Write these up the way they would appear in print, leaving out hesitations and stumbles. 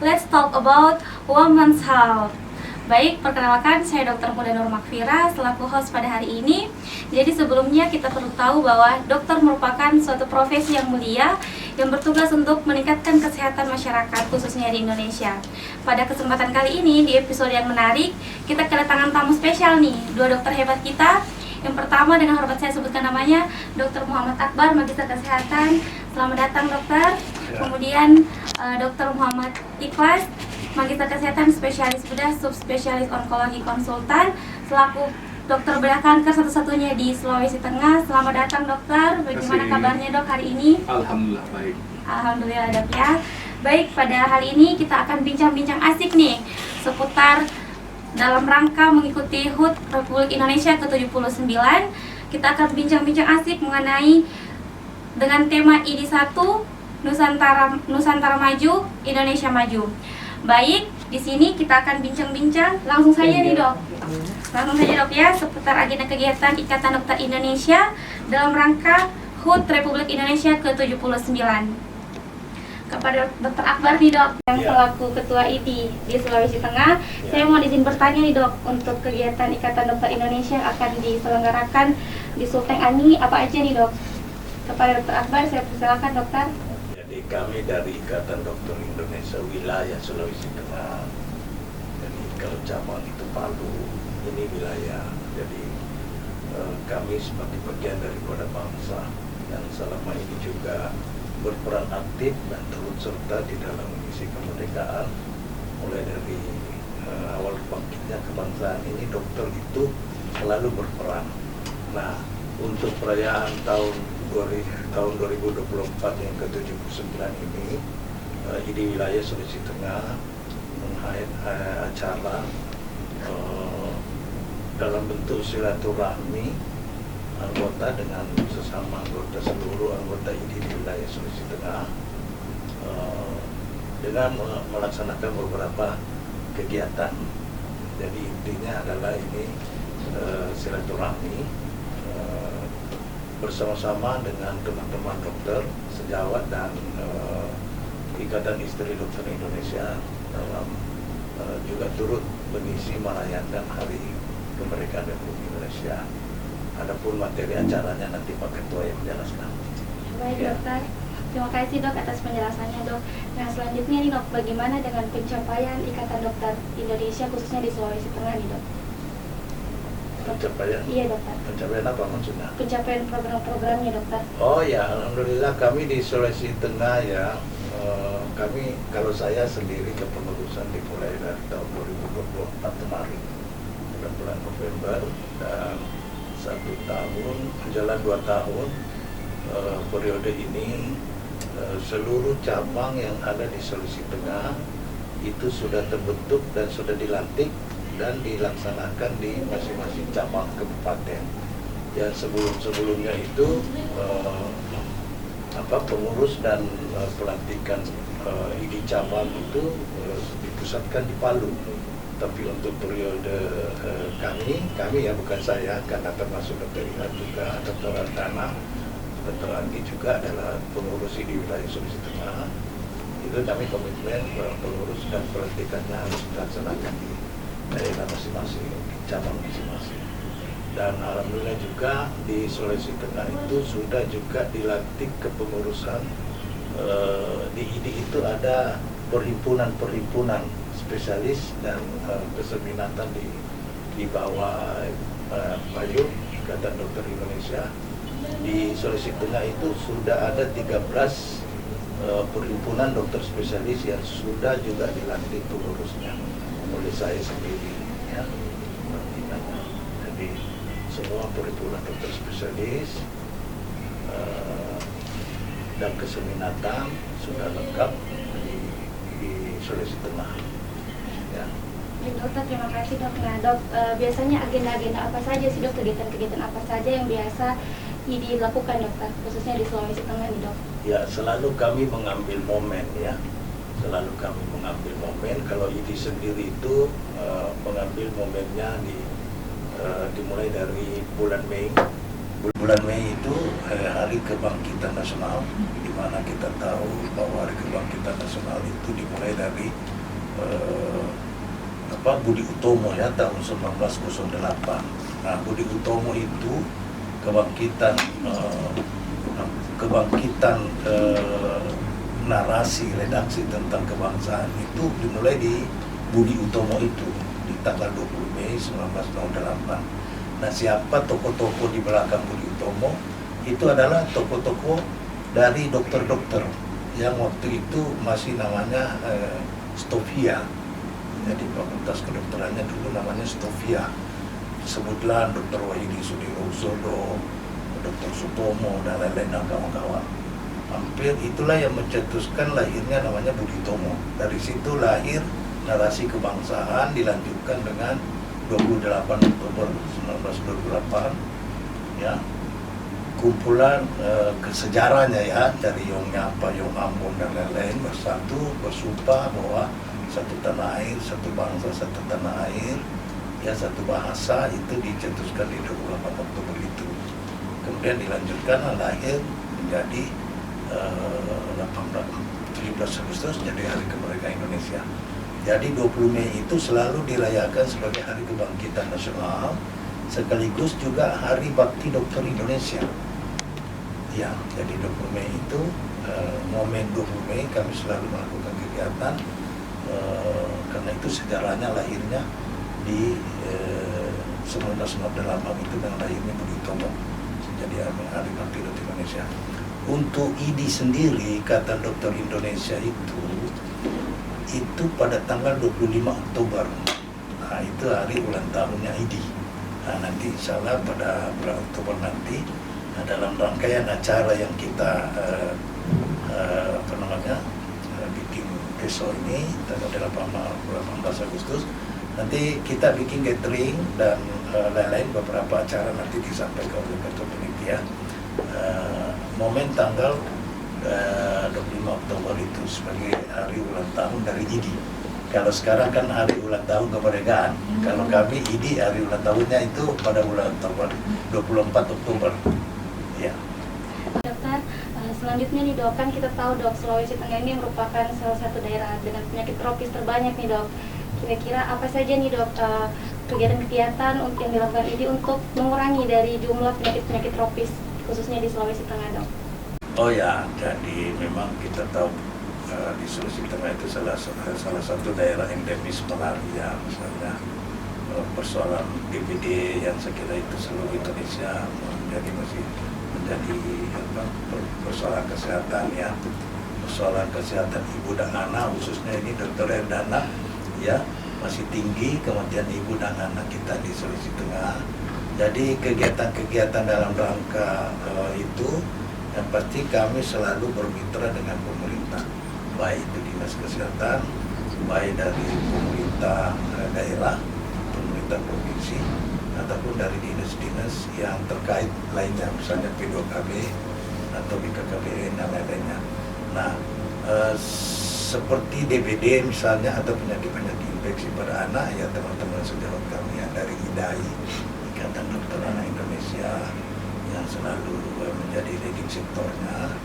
let's talk about women's health. Baik, perkenalkan saya Dr. Muda Nur Makfira selaku host pada hari ini. Jadi sebelumnya kita perlu tahu bahwa dokter merupakan suatu profesi yang mulia yang bertugas untuk meningkatkan kesehatan masyarakat khususnya di Indonesia. Pada kesempatan kali ini di episode yang menarik, kita kedatangan tamu spesial nih, dua dokter hebat kita. Yang pertama dengan hormat saya sebutkan namanya Dr. Muhammad Akbar, Magister Kesehatan. Selamat datang dokter. Kemudian Dr. Muhammad Ikhlas, Magister Kesehatan, Spesialis Bedah, Subspesialis Onkologi Konsultan, selaku dokter bedah kanker satu-satunya di Sulawesi Tengah. Selamat datang dokter. Bagaimana kabarnya dok hari ini? Alhamdulillah baik. Alhamdulillah dok ya. Baik, pada hari ini kita akan bincang-bincang asik nih seputar dalam rangka mengikuti HUT Republik Indonesia ke-79. Kita akan bincang-bincang asik mengenai dengan tema ID1 Nusantara Maju, Indonesia Maju. Baik, di sini kita akan bincang-bincang langsung saja nih dok. Langsung saja dok ya, seputar agenda kegiatan Ikatan Dokter Indonesia dalam rangka HUT Republik Indonesia ke-79. Kepada Dr. Akbar nih dok, yang selaku Ketua ID di Sulawesi Tengah, saya mau izin bertanya nih dok, untuk kegiatan Ikatan Dokter Indonesia yang akan diselenggarakan di Sulteng Ani, apa aja nih dok? Kepada Dr. Akbar, saya persilakan dokter. Jadi kami dari Ikatan Dokter Indonesia wilayah Sulawesi Tengah. Jadi kalau cabang itu Palu, ini wilayah. Jadi kami sebagai bagian daripada bangsa yang selama ini juga berperan aktif dan turut serta di dalam misi kemerdekaan. Mulai dari awal bangkitnya kebangsaan ini, dokter itu selalu berperan. Nah, untuk perayaan tahun 2024 yang ke-79 ini, di wilayah Sulawesi Tengah menghayat acara dalam bentuk silaturahmi anggota dengan sesama anggota, seluruh anggota ID di wilayah Sulawesi Tengah, dengan melaksanakan beberapa kegiatan. Jadi intinya adalah ini silaturahmi bersama-sama dengan teman-teman dokter sejawat dan Ikatan Istri Dokter Indonesia dalam juga turut mengisi merayakan Hari Kemerdekaan Republik Indonesia. Adapun materi acaranya nanti Pak Ketua yang menjelaskan. Baik dokter, terima kasih dok atas penjelasannya dok. Nah selanjutnya nih dok, bagaimana dengan pencapaian Ikatan Dokter Indonesia khususnya di Sulawesi Tengah nih dok? Pencapaian? Iya dokter. Pencapaian apa maksudnya? Pencapaian program-programnya dokter. Oh ya, alhamdulillah kami di Sulawesi Tengah ya, kami, kalau saya sendiri kepengurusan dimulai dari tahun 2024 kemarin, bulan November, dan 1 tahun, menjalan 2 tahun periode ini, seluruh cabang yang ada di Sulawesi Tengah itu sudah terbentuk dan sudah dilantik dan dilaksanakan di masing-masing cabang kabupaten. Yang sebelumnya itu pengurus dan pelantikan ID cabang itu dipusatkan di Palu. Tapi untuk periode kami ya, bukan saya, karena termasuk Dr. Ilham juga, Dr. Antana, Dr. Anggi juga adalah pengurus di wilayah Sulawesi Tengah. Itu kami komitmen pengurus dan pelantikannya harus dilaksanakan di daerah masing-masing, di cabang masing-masing. Dan alhamdulillah juga di Sulawesi Tengah itu sudah juga dilantik kepengurusan. Di ID itu ada perhimpunan-perhimpunan spesialis dan keseminatan di bawah Bayu, Ikatan Dokter Indonesia. Di Sulawesi Tengah itu sudah ada 13 perhimpunan dokter spesialis yang sudah juga dilantik pengurusnya oleh saya sendiri ya. Jadi semua perhimpunan dokter spesialis dan keseminatan sudah lengkap di Sulawesi Tengah ya. Dokter, terima kasih dok. Nah dok, biasanya agenda-agenda apa saja sih dok, kegiatan-kegiatan apa saja yang biasa dilakukan dokter, khususnya di Sulawesi Tengah nih dok? Ya, selalu kami mengambil momen ya, selalu kami mengambil momen. Kalau ID sendiri itu mengambil momennya dimulai dari bulan Mei Bulan Mei itu Hari Kebangkitan Nasional, di mana kita tahu bahwa Hari Kebangkitan Nasional itu dimulai dari Budi Utomo ya, tahun 1908. Nah, Budi Utomo itu kebangkitan narasi redaksi tentang kebangsaan itu dimulai di Budi Utomo itu di tanggal 20 Mei 1908. Nah, siapa tokoh-tokoh di belakang Budi Utomo? Itu adalah tokoh-tokoh dari dokter-dokter yang waktu itu masih namanya Stovia. Jadi fakultas kedokterannya dulu namanya Stovia. Sebutlah Dr. Wahidi Sudirohusodo, Dr. Sutomo, dan lain-lain dan kawan-kawan. Hampir itulah yang mencetuskan lahirnya namanya Budi Utomo. Dari situ lahir narasi kebangsaan, dilanjutkan dengan 28 Oktober 1928 ya, kumpulan kesejarahnya ya, dari Yong Nyapa, Yong Ambon dan lain-lain bersatu bersumpah bahwa satu tanah air, satu bangsa, satu tanah air ya, satu bahasa, itu dicetuskan di 28 Oktober itu. Kemudian dilanjutkan lahir menjadi 17 Agustus jadi Hari Kemerdekaan Indonesia. Jadi 20 Mei itu selalu dirayakan sebagai Hari Kebangkitan Nasional, sekaligus juga Hari Bakti Dokter Indonesia. Ya, jadi 20 Mei itu momen 20 Mei kami selalu melakukan kegiatan karena itu sejarahnya lahirnya di 1908 itu dengan lahirnya Budi Utomo jadi Hari Bakti Dokter Indonesia. Untuk IDI sendiri, Ikatan Dokter Indonesia itu pada tanggal 25 Oktober. Nah, itu hari ulang tahunnya IDI. Nah, nanti insya Allah pada bulan Oktober nanti, dalam rangkaian acara yang kita bikin besok ini, tanggal 18 Agustus, nanti kita bikin gathering dan lain-lain, beberapa acara nanti disampaikan oleh Ketua Panitia. Momen tanggal 25 Oktober itu sebagai hari ulang tahun dari IDI. Kalau sekarang kan hari ulang tahun kemerdekaan. Kalau kami IDI hari ulang tahunnya itu pada bulan Oktober, 24 Oktober. Ya. Dokter, selanjutnya nih dok, kan kita tahu dok, Sulawesi Tengah ini merupakan salah satu daerah dengan penyakit tropis terbanyak nih dok. Kira-kira apa saja nih dok kegiatan-kegiatan yang dilakukan IDI untuk mengurangi dari jumlah penyakit-penyakit tropis khususnya di Sulawesi Tengah dok? Oh ya, jadi memang kita tahu di Sulawesi Tengah itu salah satu daerah endemis malaria, misalnya persoalan DBD yang saya kira itu seluruh Indonesia masih menjadi persoalan kesehatan ya, persoalan kesehatan ibu dan anak, khususnya ini dokter dan anak ya, masih tinggi kematian ibu dan anak kita di Sulawesi Tengah. Jadi kegiatan-kegiatan dalam rangka itu yang pasti kami selalu bermitra dengan pemerintah, baik itu dinas kesehatan, baik dari pemerintah daerah, pemerintah provinsi, ataupun dari dinas-dinas yang terkait lainnya, misalnya P2KB atau BKKBN dan lain-lainnya. Nah, seperti DBD misalnya atau penyakit-penyakit infeksi pada anak, ya teman-teman sejawat kami yang dari IDAI, Ikatan Dokter Anak Indonesia, yang selalu menjadi leading sektornya.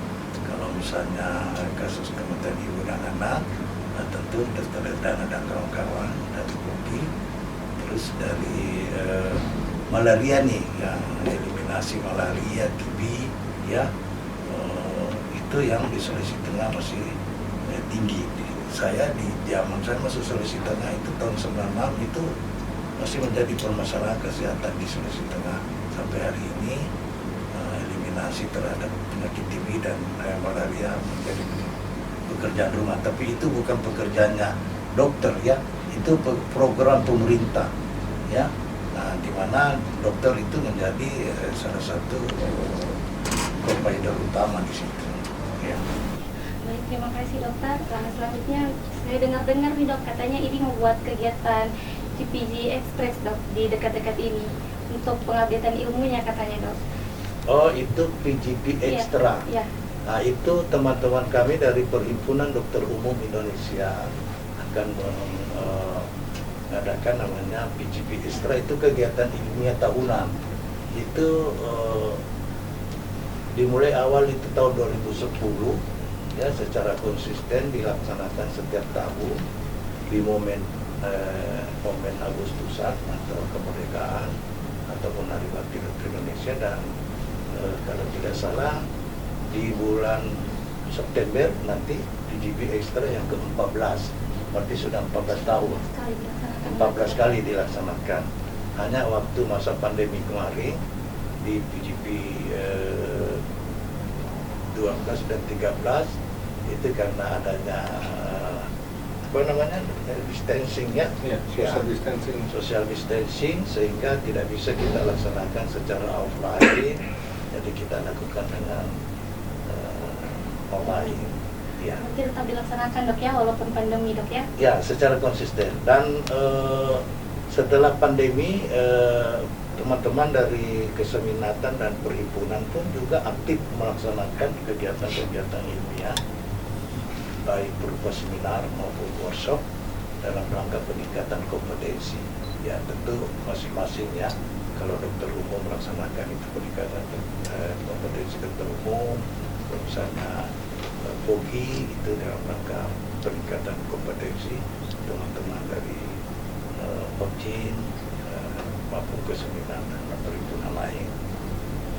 Kalau misalnya kasus kematian ibu dan anak, tentu dokter Dana dan kawan-kawan dari POKI. Terus dari malaria nih, yang eliminasi malaria, TB ya, itu yang di Sulawesi Tengah masih tinggi. Saya di zaman saya masuk Sulawesi Tengah itu tahun 96 itu masih menjadi permasalahan kesehatan di Sulawesi Tengah sampai hari ini. Eliminasi terhadap penyakit TB dan malaria menjadi pekerjaan rumah, tapi itu bukan pekerjaannya dokter ya, itu program pemerintah ya. Nah, di mana dokter itu menjadi salah satu provider utama di situ ya. Baik, terima kasih dokter. Selanjutnya saya dengar-dengar nih dok, katanya ini membuat kegiatan GPG Express dok di dekat-dekat ini untuk pengupdatean ilmunya katanya dok. Oh, itu PGP Extra. Iya. Nah, itu teman-teman kami dari Perhimpunan Dokter Umum Indonesia akan mengadakan namanya PGP Extra, itu kegiatan ilmiah tahunan. Itu dimulai awal itu tahun 2010 ya, secara konsisten dilaksanakan setiap tahun di momen Agustusan atau kemerdekaan ataupun Hari Bakti Dokter Indonesia, dan kalau tidak salah di bulan September nanti PGP Extra yang ke-14, berarti sudah 14 tahun, 14 kali dilaksanakan. Hanya waktu masa pandemi kemarin di PGP 12 dan 13 itu karena adanya distancing ya, social distancing, sehingga tidak bisa kita laksanakan secara offline, jadi kita lakukan dengan online ya. Nanti tetap dilaksanakan dok ya, walaupun pandemi dok ya? Ya, secara konsisten. Dan setelah pandemi teman-teman dari keseminatan dan perhimpunan pun juga aktif melaksanakan kegiatan-kegiatan ilmiah, baik berupa seminar maupun workshop dalam rangka peningkatan kompetensi. Ya tentu masing-masing ya, kalau dokter umum melaksanakan itu peningkatan kompetensi dokter umum, misalnya POGI itu dalam rangka peningkatan kompetensi teman-teman dari POGIN maupun keseminatan dan perhimpunan lain.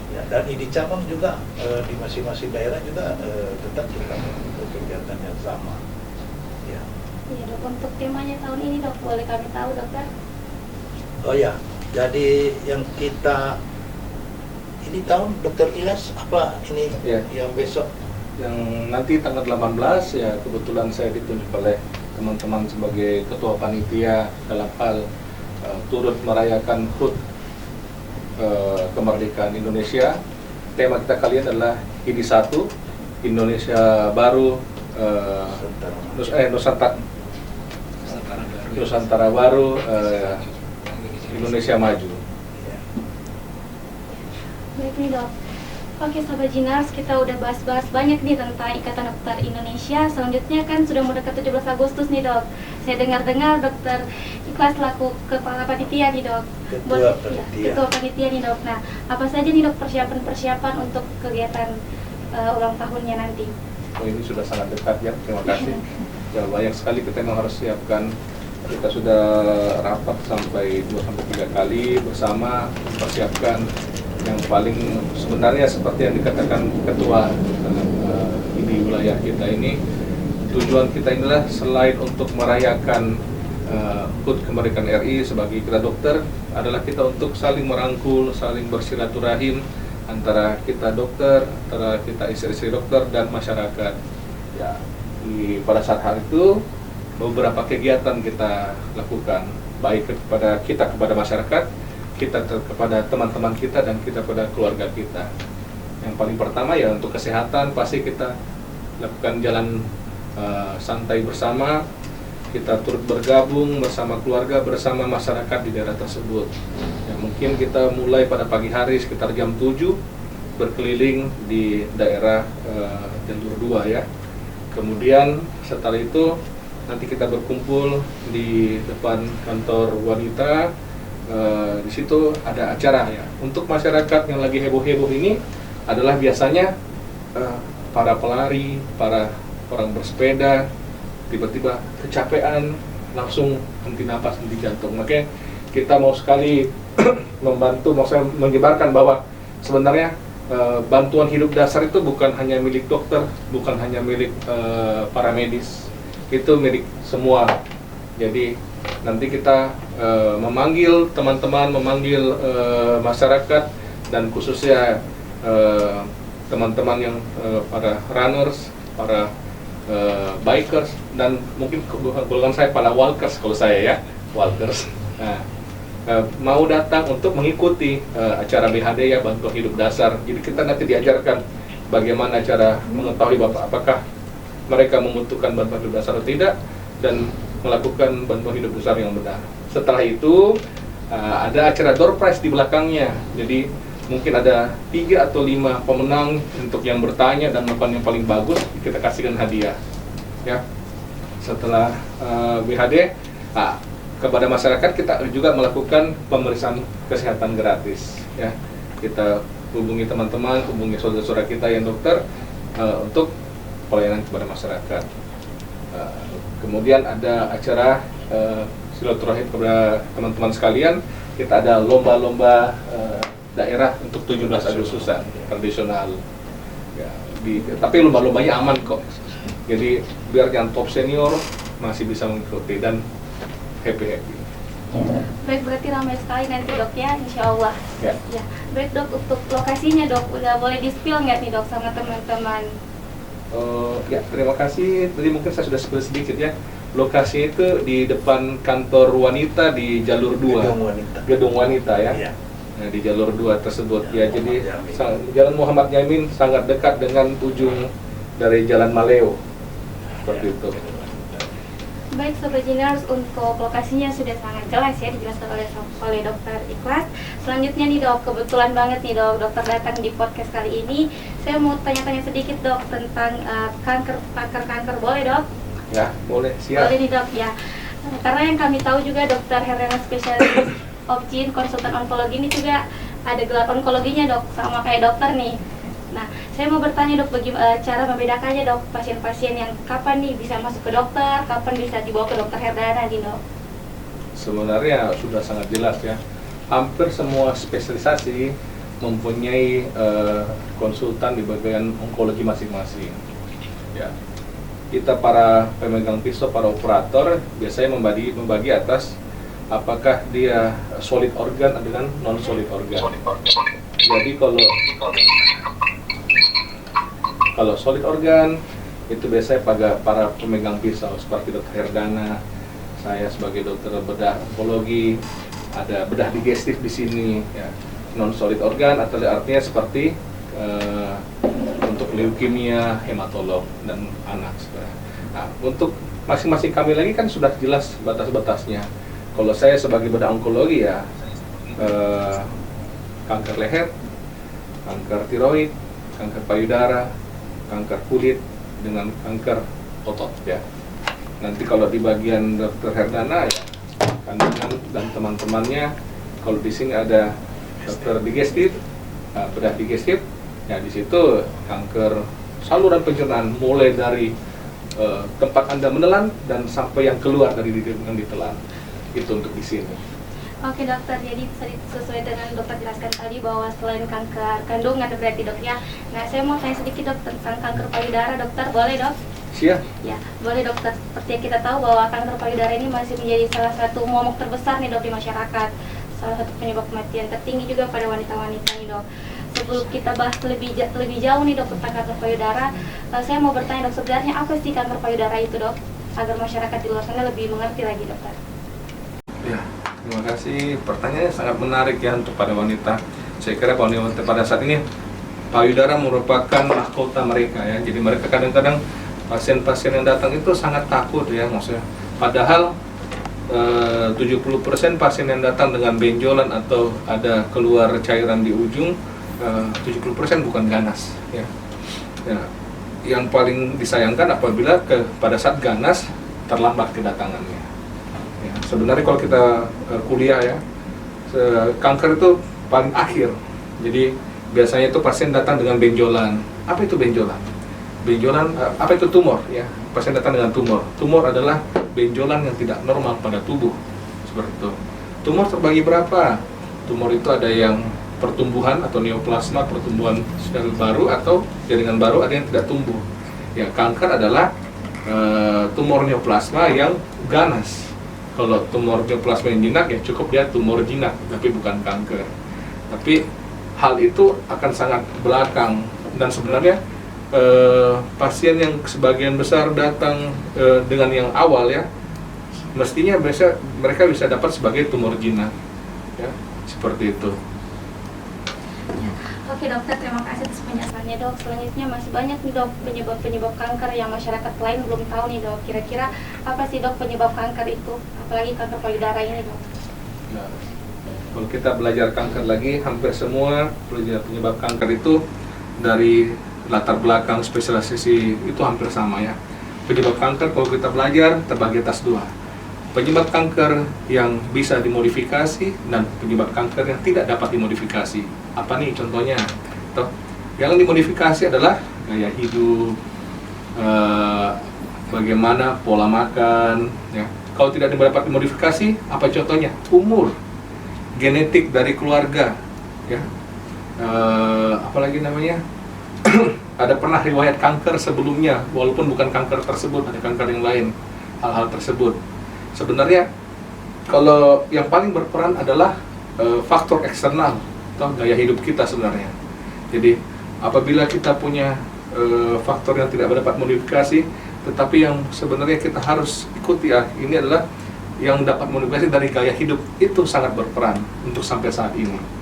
Ya, dan di cabang juga di masing-masing daerah juga tetap melakukan kegiatan yang sama. Ya. Iya dok, untuk temanya tahun ini dok, boleh kami tahu dokter? Oh ya, jadi yang kita ini tahun Dokter Ilyas apa ini ya, yang besok? Yang nanti tanggal 18 ya, kebetulan saya ditunjuk oleh teman-teman sebagai ketua panitia dalam hal turut merayakan HUT kemerdekaan Indonesia. Tema kita kali ini adalah ini satu Indonesia baru, Nusantara baru, Indonesia maju. Baik nih dok. Oke sahabat Jinars, kita udah bahas-bahas banyak nih tentang Ikatan Dokter Indonesia. Selanjutnya kan sudah mendekat 17 Agustus nih dok. Saya dengar-dengar dokter Ikhlas selaku kepala panitia nih dok. Ketua panitia nih dok. Nah, apa saja nih dok persiapan-persiapan untuk kegiatan ulang tahunnya nanti? Oh, ini sudah sangat dekat ya, terima kasih. Ya, banyak sekali kita memang harus siapkan. Kita sudah rapat sampai 2-3 kali bersama mempersiapkan. Yang paling sebenarnya seperti yang dikatakan ketua di wilayah kita ini, tujuan kita inilah selain untuk merayakan HUT kemerdekaan RI sebagai kita dokter, adalah kita untuk saling merangkul, saling bersilaturahim antara kita dokter, antara kita istri-istri dokter dan masyarakat. Ya, pada saat hari itu beberapa kegiatan kita lakukan, baik kepada masyarakat, kita kepada teman-teman kita, dan kita kepada keluarga kita. Yang paling pertama ya untuk kesehatan, pasti kita lakukan jalan santai bersama, kita turut bergabung bersama keluarga, bersama masyarakat di daerah tersebut. Ya, mungkin kita mulai pada pagi hari sekitar jam 7 berkeliling di daerah jalur 2 ya. Kemudian setelah itu nanti kita berkumpul di depan kantor wanita. Di situ ada acara ya. Untuk masyarakat yang lagi heboh-heboh ini adalah biasanya para pelari, para orang bersepeda tiba-tiba kecapean, langsung henti napas, henti jantung. Makanya kita mau sekali membantu, maksudnya menyebarkan bahwa sebenarnya bantuan hidup dasar itu bukan hanya milik dokter, bukan hanya milik para medis, itu milik semua. Jadi nanti kita memanggil teman-teman, memanggil masyarakat, dan khususnya teman-teman yang para runners, para bikers, dan mungkin golongan saya para walkers kalau saya ya, walkers. Nah, mau datang untuk mengikuti acara BHD ya, bantuan hidup dasar. Jadi kita nanti diajarkan bagaimana cara mengetahui apakah mereka membutuhkan bantuan hidup dasar atau tidak, dan melakukan bantuan hidup dasar yang benar. Setelah itu ada acara door prize di belakangnya. Jadi mungkin ada 3 atau 5 pemenang untuk yang bertanya dan melakukan yang paling bagus, kita kasihkan hadiah. Ya. Setelah BHD, kepada masyarakat kita juga melakukan pemeriksaan kesehatan gratis. Ya. Kita hubungi teman-teman, hubungi saudara-saudara kita yang dokter untuk pelayanan kepada masyarakat. Kemudian ada acara silaturahim kepada teman-teman sekalian. Kita ada lomba-lomba daerah untuk 17 Agustusan tradisional. Ya, tapi lomba-lombanya aman kok. Jadi biar yang top senior masih bisa mengikuti dan happy-happy. Baik, berarti ramai sekali nanti dok ya, insya Allah. Ya. Ya. Baik dok, untuk lokasinya dok, udah boleh di-spill nggak nih dok sama teman-teman? Ya, terima kasih. Tadi mungkin saya sudah spill sedikit ya. Lokasi itu di depan kantor wanita di jalur 2. Gedung wanita ya. Iya. Nah, di jalur 2 tersebut ya. Jalan Jadi Muhammad Yamin. Jalan Muhammad Yamin sangat dekat dengan ujung dari Jalan Maleo. Seperti itu. Baik Sobat Jiners, untuk lokasinya sudah sangat jelas ya dijelaskan oleh Dokter Ikhlas. Selanjutnya nih dok, kebetulan banget nih dok, dokter datang di podcast kali ini. Saya mau tanya-tanya sedikit dok tentang kanker boleh dok? Ya, boleh, siap. Boleh nih dok ya. Karena yang kami tahu juga Dokter Herdana spesialis Obgyn konsultan onkologi ini juga ada gelar onkologinya dok, sama kayak dokter nih. Nah, saya mau bertanya dok, bagaimana cara membedakannya dok, pasien-pasien yang kapan nih bisa masuk ke dokter, kapan bisa dibawa ke dokter Herdana nih dok? Sebenarnya sudah sangat jelas ya. Hampir semua spesialisasi mempunyai konsultan di bagian onkologi masing-masing. Ya, kita para pemegang pisau, para operator biasanya membagi atas apakah dia solid organ dengan non solid organ. Jadi kalau solid organ itu biasanya para pemegang pisau seperti dokter Herdana, saya sebagai dokter bedah onkologi, ada bedah digestif di sini. Ya. Non solid organ atau artinya seperti untuk leukemia, hematolog dan anak. Nah, untuk masing-masing kami lagi kan sudah jelas batas-batasnya. Kalau saya sebagai bedah onkologi ya kanker leher, kanker tiroid, kanker payudara, kanker kulit dengan kanker otot ya. Nanti kalau di bagian dokter Herdana ya kandungan dan teman-temannya, kalau di sini ada dokter digestif, bedah digestif, ya di situ kanker saluran pencernaan mulai dari tempat Anda menelan dan sampai yang keluar dari yang ditelan. Itu untuk di sini. Oke dokter, jadi sesuai dengan dokter jelaskan tadi bahwa selain kanker kandungan berarti dok ya. Nah, saya mau tanya sedikit dok tentang kanker payudara dokter, boleh dok? Siap. Ya, boleh dokter. Seperti yang kita tahu bahwa kanker payudara ini masih menjadi salah satu momok terbesar nih dok di masyarakat. Salah satu penyebab kematian tertinggi juga pada wanita-wanita nih dok. Sebelum kita bahas lebih jauh nih dok tentang kanker payudara, saya mau bertanya dok, sebenarnya apa sih kanker payudara itu dok? Agar masyarakat di luar sana lebih mengerti lagi dokter. Ya, terima kasih. Pertanyaannya sangat menarik ya untuk para wanita. Saya kira para wanita pada saat ini payudara merupakan mahkota mereka ya. Jadi mereka kadang-kadang pasien-pasien yang datang itu sangat takut ya maksudnya. Padahal 70% pasien yang datang dengan benjolan atau ada keluar cairan di ujung, 70% bukan ganas ya. Ya. Yang paling disayangkan apabila pada saat ganas terlambat kedatangannya. Ya, sebenarnya kalau kita kuliah ya, kanker itu paling akhir. Jadi biasanya itu pasien datang dengan benjolan. Apa itu benjolan? Benjolan, apa itu tumor ya? Pasien datang dengan tumor. Tumor adalah benjolan yang tidak normal pada tubuh. Seperti itu. Tumor terbagi berapa? Tumor itu ada yang pertumbuhan atau neoplasma, pertumbuhan sel baru atau jaringan baru, ada yang tidak tumbuh. Ya, kanker adalah tumor neoplasma yang ganas. Kalau tumor neoplasma yang jinak ya cukup dia tumor jinak, tapi bukan kanker. Tapi hal itu akan sangat belakang dan sebenarnya pasien yang sebagian besar datang dengan yang awal ya, mestinya mereka bisa dapat sebagai tumor jinak, ya seperti itu. Oke dokter, terima kasih atas penjelasannya dok. Selanjutnya masih banyak nih dok penyebab kanker yang masyarakat lain belum tahu nih dok. Kira-kira apa sih dok penyebab kanker itu? Apalagi kanker payudara ini dok. Nah, kalau kita belajar kanker lagi, hampir semua penyebab kanker itu dari latar belakang spesialisasi itu hampir sama ya. Penyebab kanker kalau kita belajar terbagi atas dua. Penyebab kanker yang bisa dimodifikasi dan penyebab kanker yang tidak dapat dimodifikasi. Apa nih contohnya? Toh, yang dimodifikasi adalah gaya hidup, bagaimana pola makan, ya. Kalau tidak dapat dimodifikasi, apa contohnya? Umur, genetik dari keluarga, ya. Apalagi namanya? Ada pernah riwayat kanker sebelumnya, walaupun bukan kanker tersebut, ada kanker yang lain, hal-hal tersebut. Sebenarnya kalau yang paling berperan adalah faktor eksternal atau gaya hidup kita sebenarnya. Jadi apabila kita punya faktor yang tidak dapat modifikasi, tetapi yang sebenarnya kita harus ikuti ini adalah yang dapat modifikasi dari gaya hidup, itu sangat berperan untuk sampai saat ini.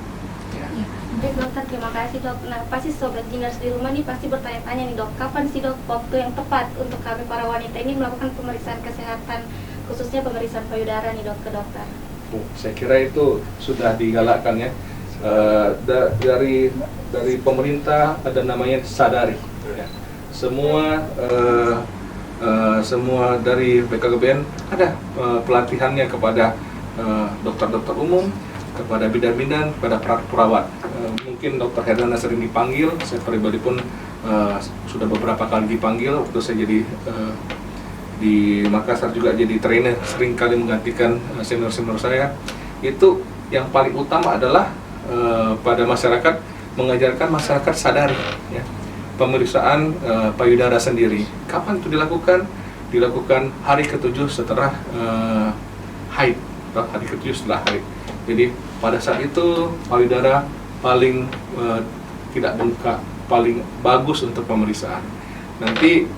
Baik dokter, terima kasih dok. Nah pasti sobat Jingers di rumah nih pasti bertanya-tanya nih dok, kapan sih dok waktu yang tepat untuk kami para wanita ini melakukan pemeriksaan kesehatan, khususnya pemeriksaan payudara nih dok ke dokter? Saya kira itu sudah digalakkan ya. Dari pemerintah ada namanya Sadari. Ya. Semua dari BKKBN ada pelatihannya kepada dokter-dokter umum, kepada bidan-bidan, kepada perawat. Mungkin Dr. Herdana sering dipanggil, saya pribadi pun sudah beberapa kali dipanggil. Waktu saya jadi di Makassar juga jadi trainer, sering kali menggantikan senior-senior saya. Itu yang paling utama adalah pada masyarakat, mengajarkan masyarakat sadari ya, pemeriksaan payudara sendiri. Kapan itu dilakukan? Dilakukan hari ke-7 setelah haid, atau hari ke-7 setelah haid. Jadi pada saat itu payudara paling tidak bengkak, paling bagus untuk pemeriksaan. Nanti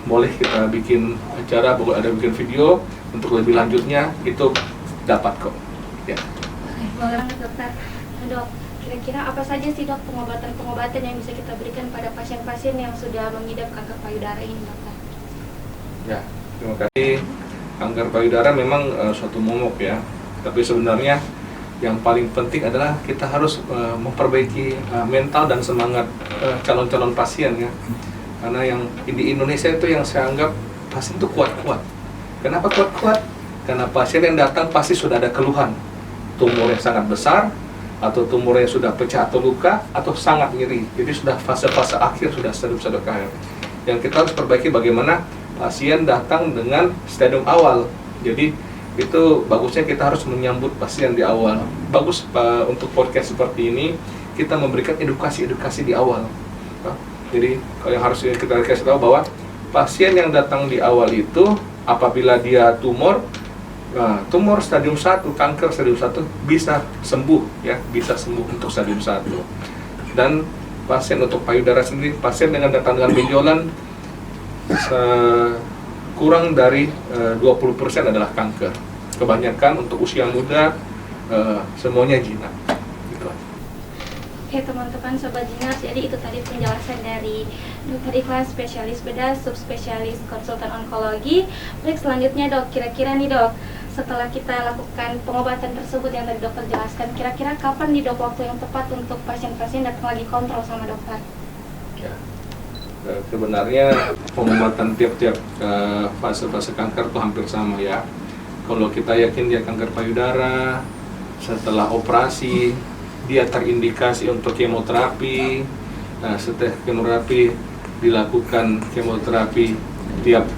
boleh kita bikin acara, boleh ada bikin video untuk lebih lanjutnya, itu dapat kok. Ya. Boleh banget dokter. Nah, dok, kira-kira apa saja sih dok pengobatan-pengobatan yang bisa kita berikan pada pasien-pasien yang sudah mengidap kanker payudara ini dokter? Ya, terima kasih. Kanker payudara memang suatu momok ya. Tapi sebenarnya yang paling penting adalah kita harus memperbaiki mental dan semangat calon-calon pasien ya. Karena yang di Indonesia itu yang saya anggap pasien itu kuat-kuat. Kenapa kuat-kuat? Karena pasien yang datang pasti sudah ada keluhan, tumor yang sangat besar, atau tumor yang sudah pecah atau luka, atau sangat nyeri. Jadi sudah fase-fase akhir, sudah stadium-stadium akhir. Yang kita harus perbaiki bagaimana pasien datang dengan stadium awal. Jadi itu bagusnya kita harus menyambut pasien di awal. Bagus untuk podcast seperti ini kita memberikan edukasi-edukasi di awal. Jadi yang harus kita kasih tahu bahwa pasien yang datang di awal itu apabila dia tumor stadium 1, kanker stadium 1 bisa sembuh ya, bisa sembuh untuk stadium 1. Dan pasien untuk payudara sendiri, pasien dengan datang dengan benjolan kurang dari 20% adalah kanker. Kebanyakan untuk usia muda, semuanya jinak. Gitu. Oke teman-teman Sobat Jingers, jadi itu tadi penjelasan dari Dr. Ikhlas, spesialis bedah, subspesialis konsultan onkologi. Baik, selanjutnya dok, kira-kira nih dok, setelah kita lakukan pengobatan tersebut yang tadi dokter jelaskan, kira-kira kapan nih dok waktu yang tepat untuk pasien-pasien datang lagi kontrol sama dokter? Ya. Sebenarnya pengobatan tiap-tiap fase-fase kanker itu hampir sama ya. Kalau kita yakin dia kanker payudara, setelah operasi dia terindikasi untuk kemoterapi. Nah, setelah kemoterapi dilakukan kemoterapi tiap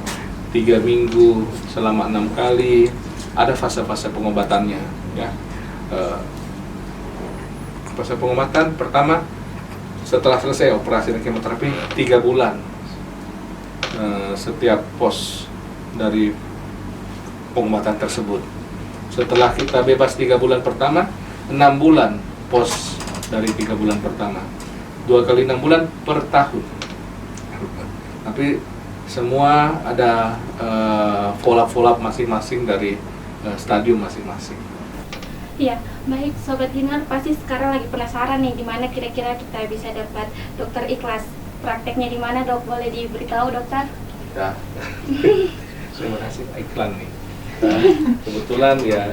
3 minggu selama 6 kali. Ada fase-fase pengobatannya ya. Fase pengobatan pertama, setelah selesai operasi dan kemoterapi 3 bulan setiap pos dari pengobatan tersebut. Setelah kita bebas 3 bulan pertama, 6 bulan pos dari 3 bulan pertama, 2 kali 6 bulan per tahun. Tapi semua ada follow-up masing-masing dari stadium masing-masing. Iya, baik Sobat Dinar, pasti sekarang lagi penasaran nih di mana kira-kira kita bisa dapat Dokter Ikhlas. Prakteknya di mana dok? Boleh diberitahu dokter? Ya. Terima kasih, iklan nih. Kebetulan ya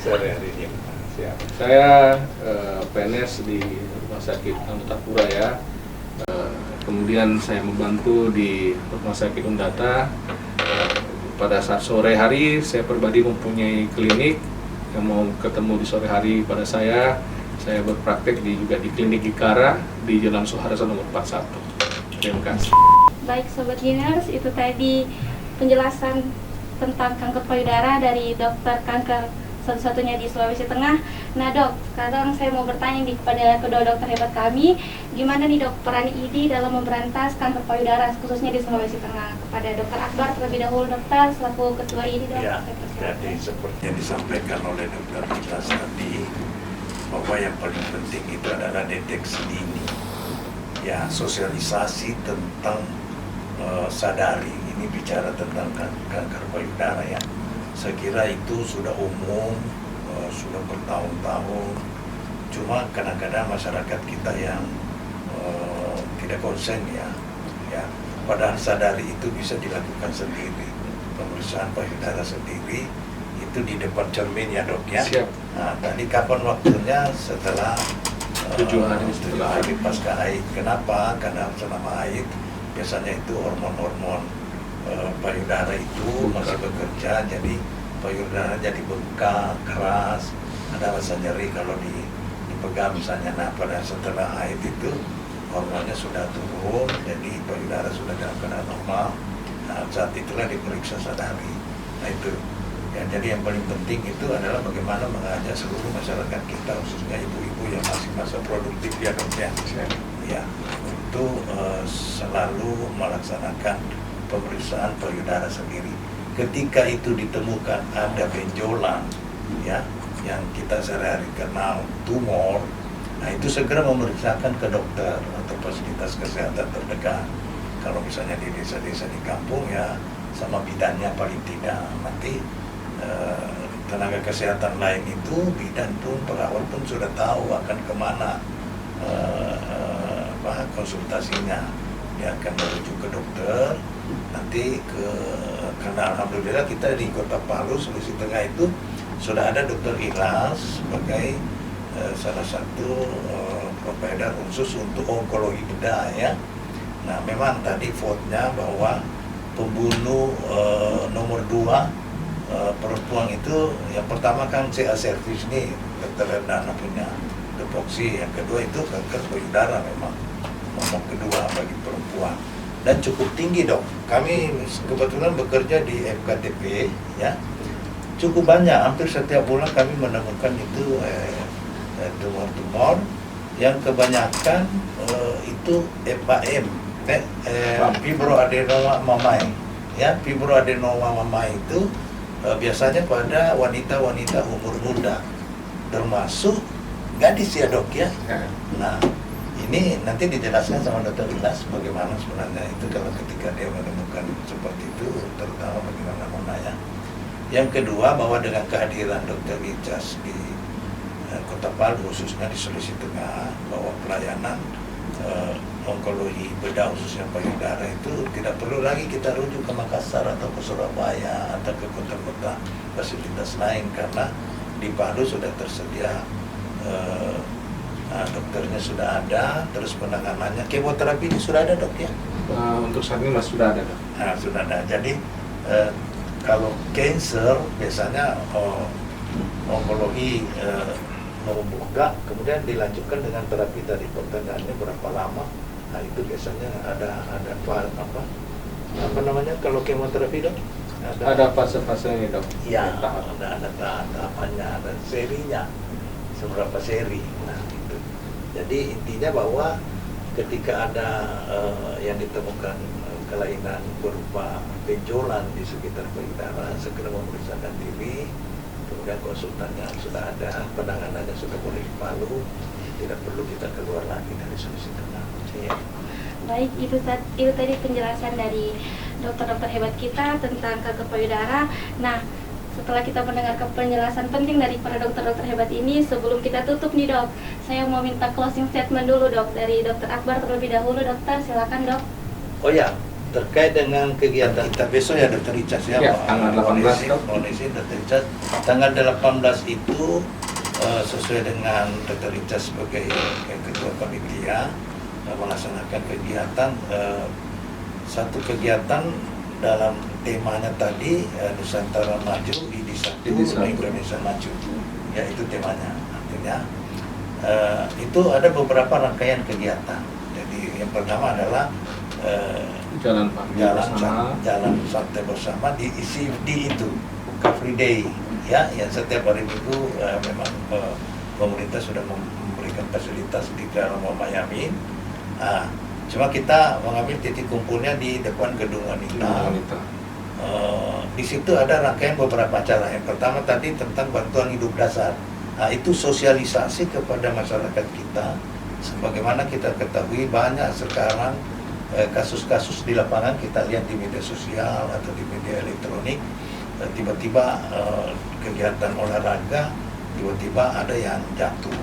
Sore hari ini. Saya PNS di Rumah Sakit Anutapura ya. Kemudian saya membantu di Rumah Sakit Undata. Pada saat sore hari saya pribadi mempunyai klinik yang mau ketemu di sore hari pada saya berpraktek juga di Klinik Ikara di Jalan Suharto nomor 41. Terima kasih. Baik Sobat Gainers, itu tadi penjelasan tentang kanker payudara dari dokter kanker satu-satunya di Sulawesi Tengah. Nah dok, sekarang saya mau bertanya nih kepada kedua dokter hebat kami, gimana nih dok peran IDI dalam memberantas kanker payudara khususnya di Sulawesi Tengah? Kepada dokter Akbar terlebih dahulu dokter, selaku ketua IDI dok. Ya, jadi seperti yang disampaikan oleh dokter Ita tadi, bahwa yang paling penting itu adalah deteksi dini, ya, sosialisasi tentang sadari. Ini bicara tentang kanker payudara ya. Saya kira itu sudah umum, sudah bertahun-tahun. Cuma kadang-kadang masyarakat kita yang tidak konsen ya. Padahal sadari itu bisa dilakukan sendiri. Pemeriksaan payudara sendiri itu di depan cermin ya dok ya. Siap. Nah, tadi kapan waktunya setelah 7 hari tujuh hari pasca haid. Kenapa? Karena selama haid biasanya itu hormon-hormon payudara itu masih bekerja, jadi payudara jadi bengkak, keras, ada rasa nyeri kalau dipegang misalnya. Nah, pada setelah haid itu hormonnya sudah turun, jadi payudara sudah dalam keadaan normal. Nah, saat itulah diperiksa sadari. Nah itu ya, jadi yang paling penting itu adalah bagaimana mengajak seluruh masyarakat kita, khususnya ibu-ibu yang masih masa produktif ya dok ya, untuk selalu melaksanakan pemeriksaan payudara sendiri. Ketika itu ditemukan ada benjolan ya, yang kita sehari-hari kenal tumor, nah itu segera memeriksakan ke dokter atau fasilitas kesehatan terdekat. Kalau misalnya di desa-desa di kampung ya sama bidannya paling tidak. Nanti tenaga kesehatan lain itu, bidan pun, perawat pun sudah tahu akan kemana konsultasinya. Dia akan merujuk ke dokter, nanti karena alhamdulillah kita di Kota Palu, Sulawesi Tengah itu sudah ada dokter Ikhlas sebagai salah satu provider khusus untuk onkologi bedah ya. Nah memang tadi vote-nya bahwa pembunuh nomor 2 perempuan itu yang pertama kan CA cervix nih, dokter Hernana punya tupoksi, yang kedua itu kanker payudara memang nomor kedua bagi perempuan dan cukup tinggi dok. Kami kebetulan bekerja di FKTP ya, cukup banyak, hampir setiap bulan kami menemukan itu tumor-tumor yang kebanyakan itu FAM, fibroadenoma mammae ya. Fibroadenoma mammae itu biasanya pada wanita-wanita umur muda, termasuk gadis ya dok ya. Nah ini nanti dijelaskan sama dokter Ilas bagaimana sebenarnya itu kalau ketika dia menemukan seperti itu, terutama bagaimana namanya. Yang kedua, bahwa dengan kehadiran dokter Icas di Kota Palu, khususnya di Sulawesi Tengah, bahwa pelayanan onkologi bedah khususnya payudara itu tidak perlu lagi kita rujuk ke Makassar atau ke Surabaya atau ke kota-kota fasilitas lain, karena di Palu sudah tersedia dokternya sudah ada, terus penanganannya, kemoterapi sudah ada dok ya? Untuk saat ini masih sudah ada dok. Nah, sudah ada. Jadi kalau cancer biasanya onkologi membuka, kemudian dilanjutkan dengan terapi tadi. Pertanyaannya berapa lama? Nah itu biasanya ada apa namanya kalau kemoterapi dok? Ada fase-fasenya dok. Iya, ada tahapannya, ada serinya, seberapa seri. Nah itu. Jadi intinya bahwa ketika ada yang ditemukan kelainan berupa benjolan di sekitar payudara, segera memeriksakan diri, kemudian konsultannya sudah ada, penanganannya sudah boleh di Palu, tidak perlu kita keluar lagi dari Sulawesi Tengah. Ya. Baik, itu tadi penjelasan dari dokter-dokter hebat kita tentang kanker payudara. Nah, setelah kita mendengarkan penjelasan penting dari para dokter-dokter hebat ini, sebelum kita tutup nih dok, saya mau minta closing statement dulu dok dari dokter Akbar terlebih dahulu. Dokter, silakan dok. Oh ya, terkait dengan kegiatan kita besok ya dokter Icas ya, tanggal 18 dok. Dokter Icas tanggal 18 itu sesuai dengan dokter Icas sebagai ketua panitia melaksanakan kegiatan, satu kegiatan dalam temanya tadi Nusantara Maju, IDI 1, Indonesia Maju. ya itu temanya. Artinya itu ada beberapa rangkaian kegiatan. Jadi yang pertama adalah Jalan pagi bersama. jalan santai bersama diisi di itu Car Free Day ya, yang setiap hari Minggu memang pemerintah sudah memberikan fasilitas di dalam Miami. Cuma kita mengambil titik kumpulnya di depan gedung wanita. Di situ ada rangkaian beberapa acara. Yang pertama tadi tentang bantuan hidup dasar. Itu sosialisasi kepada masyarakat kita. Sebagaimana kita ketahui banyak sekarang kasus-kasus di lapangan kita lihat di media sosial atau di media elektronik, tiba-tiba kegiatan olahraga tiba-tiba ada yang jatuh,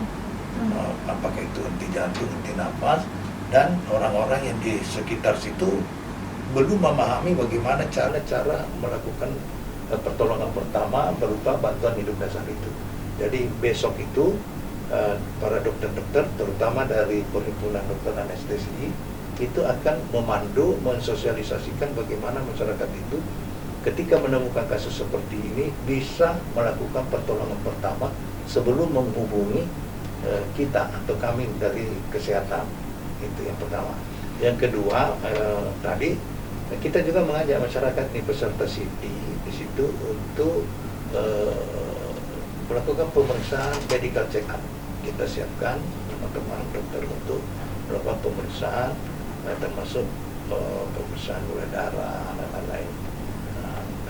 apakah itu henti jantung, henti nafas, dan orang-orang yang di sekitar situ belum memahami bagaimana cara melakukan pertolongan pertama berupa bantuan hidup dasar itu. Jadi besok itu para dokter-dokter terutama dari Perhimpunan Dokter Anestesi itu akan memandu, mensosialisasikan bagaimana masyarakat itu ketika menemukan kasus seperti ini bisa melakukan pertolongan pertama sebelum menghubungi kita atau kami dari kesehatan. Itu yang pertama. Yang kedua, tadi kita juga mengajak masyarakat ini peserta CT di situ untuk melakukan pemeriksaan medical check up. Kita siapkan teman-teman dokter untuk melakukan pemeriksaan, termasuk pemeriksaan gula darah dan lain-lain.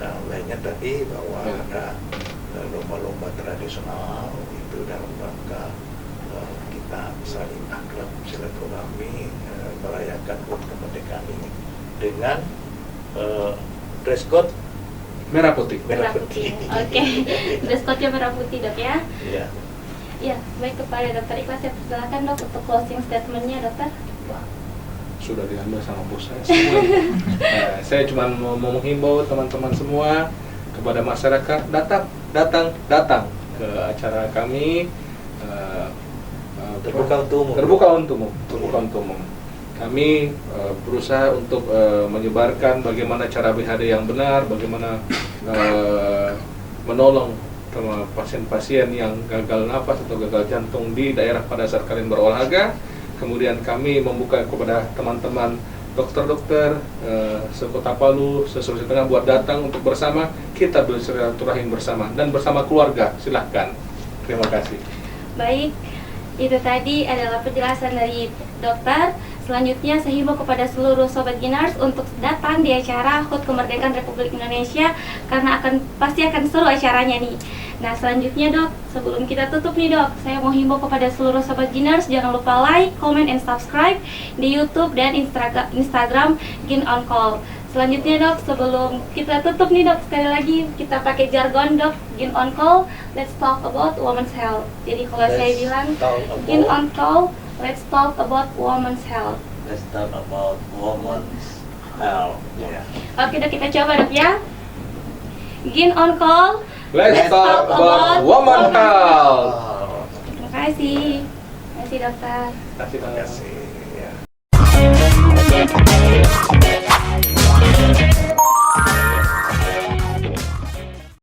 Dan lainnya tadi bahwa ada lomba-lomba tradisional itu dalam rangka kita saling akrab silaturahmi merayakan HUT kemerdekaan ini dengan dress code merah putih. Oke. Dress code-nya merah putih, Dok ya. Iya. Ya, baik, kepada Dokter Ikhlas saya persilakan, Dok, untuk closing statement-nya, Dokter. Sudah diambil sama bos saya semua. Saya cuma mau menghimbau teman-teman semua kepada masyarakat datang ke acara kami, Terbuka untuk umum. Terbuka untuk umum. Kami berusaha untuk menyebarkan bagaimana cara BHD yang benar, bagaimana menolong pasien-pasien yang gagal nafas atau gagal jantung di daerah pada saat kalian berolahraga. Kemudian kami membuka kepada teman-teman dokter-dokter sekota Palu, se-Sulawesi Tengah buat datang untuk bersama kita bersilaturahim bersama dan bersama keluarga. Silahkan. Terima kasih. Baik, itu tadi adalah penjelasan dari dokter. Selanjutnya saya himbau kepada seluruh Sobat Giners untuk datang di acara HUT Kemerdekaan Republik Indonesia karena pasti akan seru acaranya nih. Nah, selanjutnya, Dok, sebelum kita tutup nih, Dok, saya mau himbau kepada seluruh Sobat Giners jangan lupa like, comment, and subscribe di YouTube dan Instagram Gin On Call. Selanjutnya, Dok, sebelum kita tutup nih, Dok, sekali lagi kita pakai jargon, Dok, Gin On Call, let's talk about women's health. Jadi kalau saya bilang Gin On Call, let's talk about women's health. Let's talk about women's health. Oke, Dok, kita coba, Dok, ya. Gin On Call, Let's talk about women's health. Terima kasih. Terima kasih, Dokter. Terima kasih. Ya.